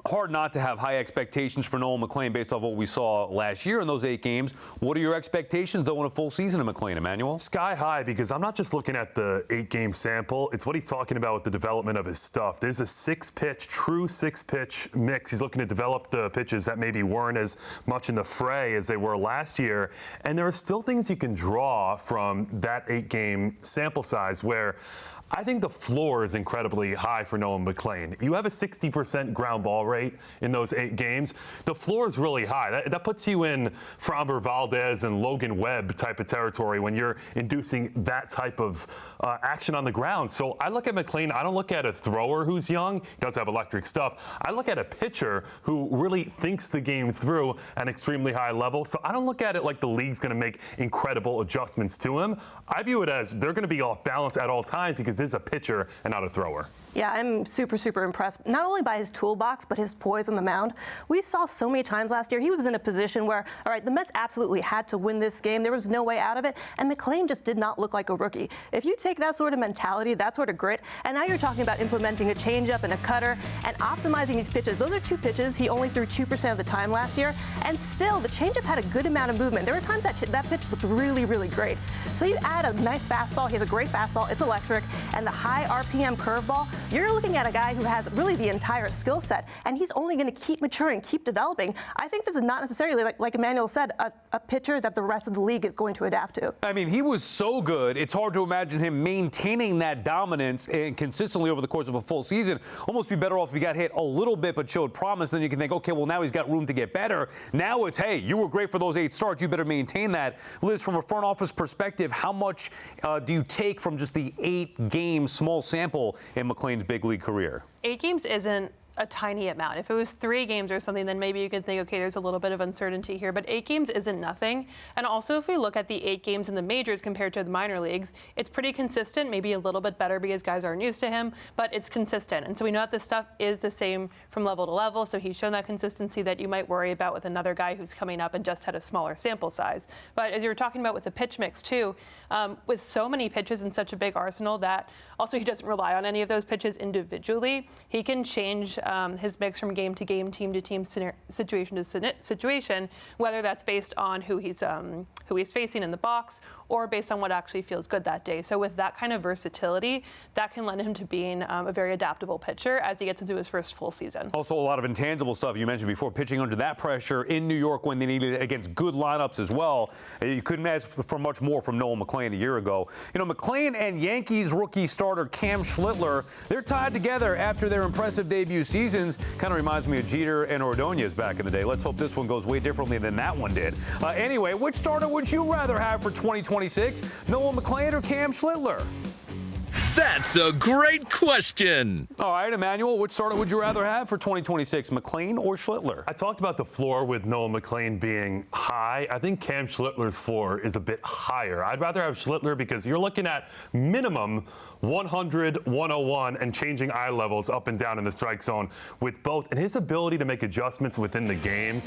hard not to have high expectations for Nolan McLean based off what we saw last year in those 8 games. What are your expectations, though, in a full season of McLean, Emmanuel? Sky high, because I'm not just looking at the 8-game sample. It's what he's talking about with the development of his stuff. There's a true six-pitch mix. He's looking to develop the pitches that maybe weren't as much in the fray as they were last year. And there are still things you can draw from that 8-game sample size where I think the floor is incredibly high for Nolan McLean. You have a 60% ground ball rate in those 8 games. The floor is really high. That puts you in Framber Valdez and Logan Webb type of territory when you're inducing that type of action on the ground. So I look at McLean, I don't look at a thrower who's young, he does have electric stuff. I look at a pitcher who really thinks the game through at an extremely high level. So I don't look at it like the league's going to make incredible adjustments to him. I view it as they're going to be off balance at all times because is a pitcher and not a thrower. Yeah, I'm super impressed, not only by his toolbox, but his poise on the mound. We saw so many times last year, he was in a position where, all right, the Mets absolutely had to win this game. There was no way out of it, and McLean just did not look like a rookie. If you take that sort of mentality, that sort of grit, and now you're talking about implementing a changeup and a cutter and optimizing these pitches. Those are 2 pitches he only threw 2% of the time last year, and still, the changeup had a good amount of movement. There were times that pitch looked really great. So you add a nice fastball, he has a great fastball, it's electric, and the high RPM curveball, you're looking at a guy who has really the entire skill set, and he's only going to keep maturing, keep developing. I think this is not necessarily, like Emmanuel said, a pitcher that the rest of the league is going to adapt to. I mean, he was so good, it's hard to imagine him maintaining that dominance and consistently over the course of a full season. Almost be better off if he got hit a little bit but showed promise. Then you can think, okay, well, now he's got room to get better. Now it's, hey, you were great for those 8 starts. You better maintain that. Liz, from a front office perspective, how much do you take from just the 8-game small sample in McLean's big league career? 8 games isn't a tiny amount. If it was 3 games or something, then maybe you could think, okay, there's a little bit of uncertainty here, but 8 games isn't nothing. And also, if we look at the 8 games in the majors compared to the minor leagues, it's pretty consistent, maybe a little bit better because guys aren't used to him, but it's consistent. And so we know that this stuff is the same from level to level, so he's shown that consistency that you might worry about with another guy who's coming up and just had a smaller sample size. But as you were talking about with the pitch mix too, with so many pitches and such a big arsenal that also he doesn't rely on any of those pitches individually, he can change his mix from game to game, team to team, situation to situation, whether that's based on who he's facing in the box or based on what actually feels good that day. So with that kind of versatility, that can lend him to being a very adaptable pitcher as he gets into his first full season. Also, a lot of intangible stuff you mentioned before, pitching under that pressure in New York when they needed it against good lineups as well. You couldn't ask for much more from Nolan McLean a year ago. You know, McLean and Yankees rookie starter Cam Schlittler, they're tied together after their impressive debut seasons. Kind of reminds me of Jeter and Ordonez back in the day. Let's hope this one goes way differently than that one did. Anyway, which starter would you rather have for 2026? Nolan McLean or Cam Schlittler? That's a great question. All right, Emmanuel, which starter would you rather have for 2026, McLean or Schlittler? I talked about the floor with Nolan McLean being high. I think Cam Schlittler's floor is a bit higher. I'd rather have Schlittler because you're looking at minimum 100, 101, and changing eye levels up and down in the strike zone with both. And his ability to make adjustments within the game,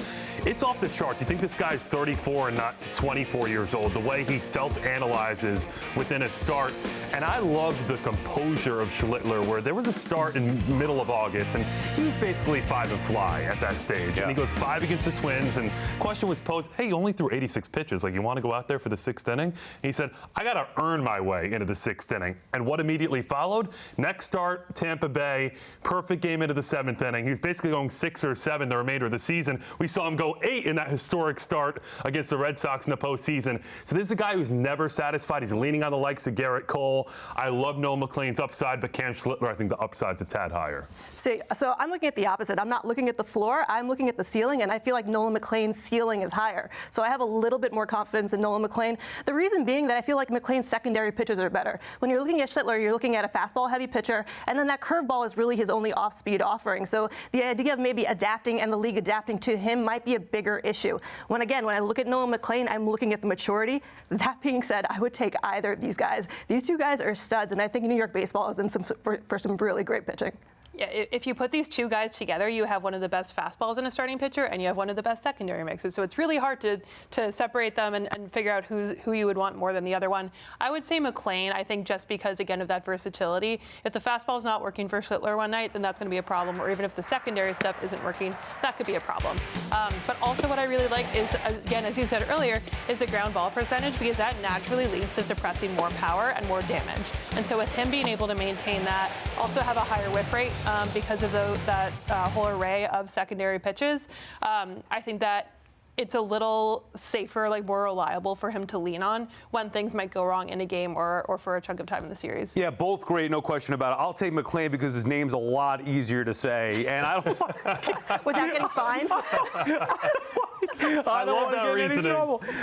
it's off the charts. You think this guy's 34 and not 24 years old, the way he self-analyzes within a start. And I love the composure of Schlittler, where there was a start in middle of August, and he's basically 5 and fly at that stage. Yeah. And he goes 5 against the Twins, and question was posed, hey, you only threw 86 pitches. Like, you want to go out there for the 6th inning? And he said, I got to earn my way into the 6th inning. And what immediately followed? Next start, Tampa Bay, perfect game into the 7th inning. He was basically going 6 or 7 the remainder of the season. We saw him go 8 in that historic start against the Red Sox in the postseason. So this is a guy who's never satisfied. He's leaning on the likes of Garrett Cole. I love Nolan McLean's upside, but Cam Schlittler, I think the upside's a tad higher. See, so I'm looking at the opposite. I'm not looking at the floor. I'm looking at the ceiling, and I feel like Nolan McLean's ceiling is higher. So I have a little bit more confidence in Nolan McLean. The reason being that I feel like McLean's secondary pitches are better. When you're looking at Schlittler, you're looking at a fastball-heavy pitcher, and then that curveball is really his only off-speed offering. So the idea of maybe adapting and the league adapting to him might be a bigger issue. When I look at Nolan McLean, I'm looking at the maturity. That being said, I would take either of these guys. These two guys are studs, and I think New York baseball is in for some really great pitching. Yeah, if you put these two guys together, you have one of the best fastballs in a starting pitcher, and you have one of the best secondary mixes. So it's really hard to separate them and figure out who you would want more than the other one. I would say McLean, I think, just because, again, of that versatility. If the fastball's not working for Schlittler one night, then that's going to be a problem. Or even if the secondary stuff isn't working, that could be a problem. But also what I really like is, again, as you said earlier, is the ground ball percentage, because that naturally leads to suppressing more power and more damage. And so with him being able to maintain that, also have a higher whiff rate because of that whole array of secondary pitches, I think that it's a little safer, like more reliable for him to lean on when things might go wrong in a game or for a chunk of time in the series. Yeah, both great, no question about it. I'll take McLean because his name's a lot easier to say, and I don't Without getting fined? I don't want to get in any trouble.